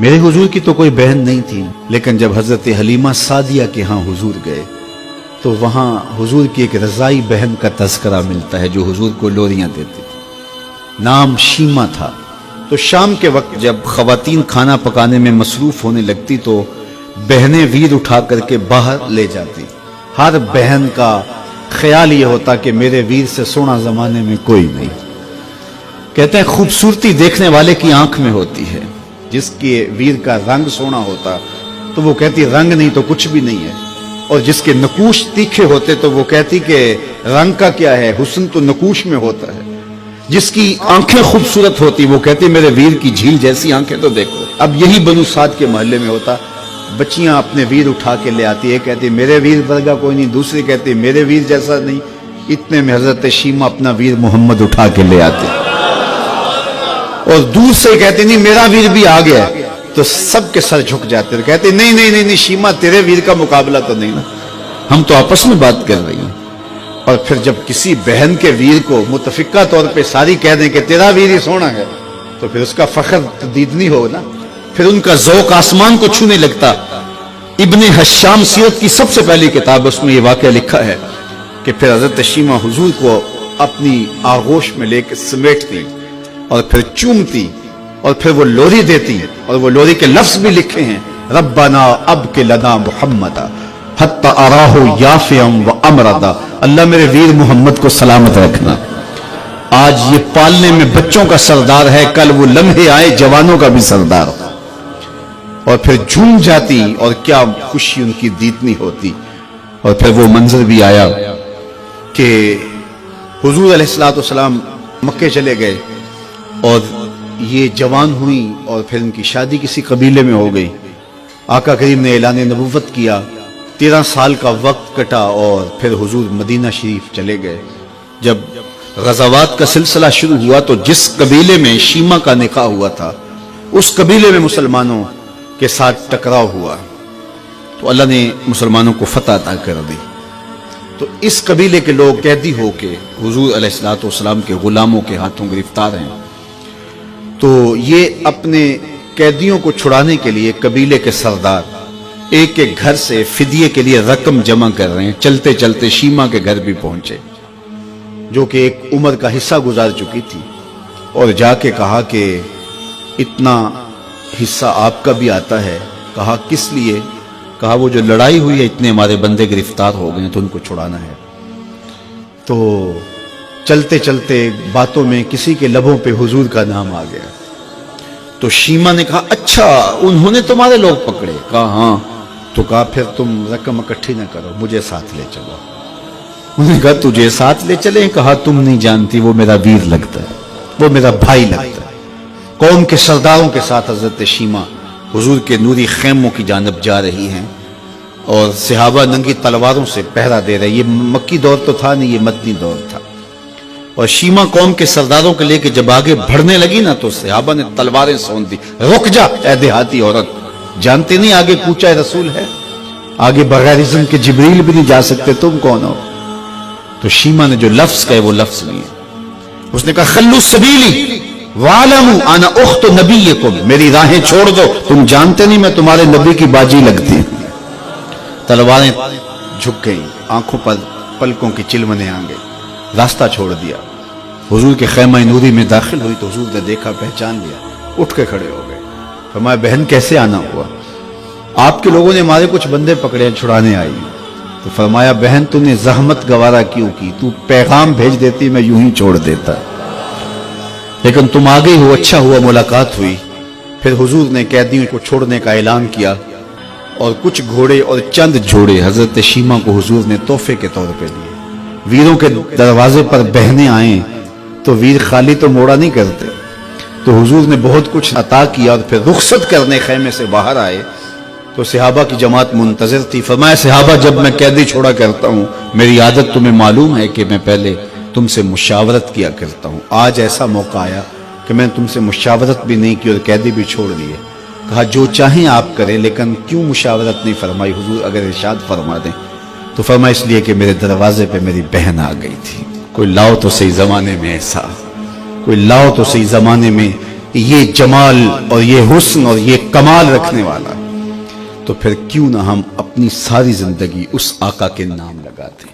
میرے हुजूर की तो कोई बहन नहीं थी, लेकिन जब हजरत हलीमा सादिया के यहाँ हुजूर गए तो वहाँ हुजूर की एक रजाई बहन का तज़किरा मिलता है जो हुजूर को लोरियां देती थी। नाम शीमा था। तो शाम के वक्त जब खवातीन खाना पकाने में मसरूफ होने लगती तो बहनें वीर उठा करके बाहर ले जाती। हर बहन का ख्याल ये होता कि मेरे वीर से सोना जमाने में कोई नहीं। कहते हैं खूबसूरती देखने वाले की आंख में होती है। जिसके वीर का रंग सोना होता तो वो कहती रंग नहीं तो कुछ भी नहीं है, और जिसके नकूश तीखे होते तो वो कहती कि रंग का क्या है, हुस्न तो नकूश में होता है। जिसकी आंखें खूबसूरत होती वो कहती मेरे वीर की झील जैसी आंखें तो देखो। अब यही बनु साद के मोहल्ले में होता। बच्चियां अपने वीर उठा के ले आती है, कहती मेरे वीर वर्गा कोई नहीं, दूसरी कहती मेरे वीर जैसा नहीं। इतने में हजरत शीमा अपना वीर मोहम्मद उठा के ले आते और दूर से कहते नहीं मेरा वीर भी आ गया, तो सबके सर झुक जाते, कहते नहीं नहीं नहीं नहीं शीमा तेरे वीर का मुकाबला तो नहीं ना, हम तो आपस में बात कर रही हैं। और फिर जब किसी बहन के वीर को मुतफिका तौर पे सारी कह दें कि तेरा वीर ही सोना है, तो फिर उसका फख्र तदीदनी हो ना, फिर उनका ज़ौक़ आसमान को छूने लगता। इब्ने हश्शाम सीरत की सबसे पहली किताब, उसमें ये वाक़या लिखा है कि फिर हज़रत शीमा हुजूर को अपनी आगोश में लेकर समेटती और फिर चूमती और फिर वो लोरी देती, और वो लोरी के लफ्ज भी लिखे हैं, रब्बना अब के लना मुहम्मदा हत्ता अराहु याफियम व अमरदा। अल्लाह मेरे वीर मोहम्मद को सलामत रखना। आज ये पालने में बच्चों का सरदार है, कल वो लम्हे आए जवानों का भी सरदार। और फिर झूम जाती और क्या खुशी उनकी दीदनी होती। और फिर वो मंजर भी आया कि हुजूर अलैहिस्सलातु वस्सलाम मक्के चले गए और ये जवान हुई और फिर उनकी शादी किसी कबीले में हो गई। आका करीम ने ऐलान नबुव्वत किया, 13 साल का वक्त कटा और फिर हुजूर मदीना शरीफ चले गए। जब गज़ावात का सिलसिला शुरू हुआ तो जिस कबीले में शीमा का निकाह हुआ था उस कबीले में मुसलमानों के साथ टकराव हुआ तो अल्लाह ने मुसलमानों को फतह अता कर दी। तो इस कबीले के लोग कैदी होके हुजूर अलैहिस्सलातु वस्सलाम के गुलामों के हाथों गिरफ्तार हैं। तो ये अपने कैदियों को छुड़ाने के लिए कबीले के सरदार एक एक घर से फिदिये के लिए रकम जमा कर रहे हैं। चलते चलते शीमा के घर भी पहुंचे जो कि एक उम्र का हिस्सा गुजार चुकी थी, और जाके कहा कि इतना हिस्सा आपका भी आता है। कहा किस लिए? कहा वो जो लड़ाई हुई है इतने हमारे बंदे गिरफ्तार हो गए तो उनको छुड़ाना है। तो चलते चलते बातों में किसी के लबों पे हुजूर का नाम आ गया। तो शीमा ने कहा अच्छा उन्होंने तुम्हारे लोग पकड़े? कहा हाँ। तो कहा फिर तुम रकम इकट्ठी ना करो, मुझे साथ ले चलो। उन्होंने कहा तुझे साथ ले चले? कहा तुम नहीं जानती वो मेरा वीर लगता है, वो मेरा भाई लगता है। कौम के सरदारों के साथ हजरत शीमा हुजूर के नूरी खेमों की जानब जा रही हैं और सहाबा नंगी तलवारों से पहरा दे रहे। ये मक्की दौर तो था नहीं, ये मदनी दौर था। और शीमा कौम के सरदारों के लेके जब आगे बढ़ने लगी ना तो सहाबा ने तलवारें सौंप दी। रुक जा ऐ देहाती औरत, जानते नहीं आगे कूचा रसूल है, आगे बगैर इज़्न के जिब्रील भी नहीं जा सकते, तुम कौन हो? तो शीमा ने जो लफ्ज कहे वो लफ्ज नहीं है। उसने कहा खल्लू सबीली वालमू अना उख्त नबीयकुम, मेरी राहें छोड़ दो, तुम जानते नहीं मैं तुम्हारे नबी की बाजी लगती हूं। तलवारें झुक गई, आंखों पर पलकों की चिलमने आ गई, रास्ता छोड़ दिया। हुजूर के खैमा नूरी में दाखिल हुई तो हुजूर ने देखा, पहचान लिया, उठ के खड़े हो गए। फरमाया बहन कैसे आना हुआ? आपके लोगों ने हमारे कुछ बंदे पकड़े, छुड़ाने आई। तो फरमाया बहन तूने जहमत गवारा क्यों की? तू पैगाम भेज देती मैं यूं ही छोड़ देता, लेकिन तुम आ गई हो, अच्छा हुआ मुलाकात हुई। फिर हुजूर ने कैदियों को छोड़ने का ऐलान किया और कुछ घोड़े और चंद जोड़े हजरत शीमा को हुजूर ने तोहफे के तौर पे दिए। वीरों के दरवाजे पर बहने आए तो वीर खाली तो मोड़ा नहीं करते, तो हुजूर ने बहुत कुछ अता किया। और फिर रुखसत करने खैमे से बाहर आए तो सहाबा की जमात मुंतजर थी। फरमाया सहाबा जब मैं कैदी छोड़ा करता हूँ मेरी आदत तुम्हें मालूम है कि मैं पहले तुमसे मुशावरत किया करता हूँ। आज ऐसा मौका आया कि मैंने तुमसे मुशावरत भी नहीं की और कैदी भी छोड़ दिए। कहा जो चाहें आप करें, लेकिन क्यों मुशावरत नहीं फरमाई हुजूर? अगर इरशाद फरमा दें। तो फरमा इसलिए कि मेरे दरवाजे पे मेरी बहन आ गई थी। कोई लाओ तो सही जमाने में ऐसा, कोई लाओ तो सही जमाने में یہ جمال اور یہ حسن اور یہ کمال رکھنے والا، تو پھر کیوں نہ ہم اپنی ساری زندگی اس آقا کے نام لگاتے ہیں۔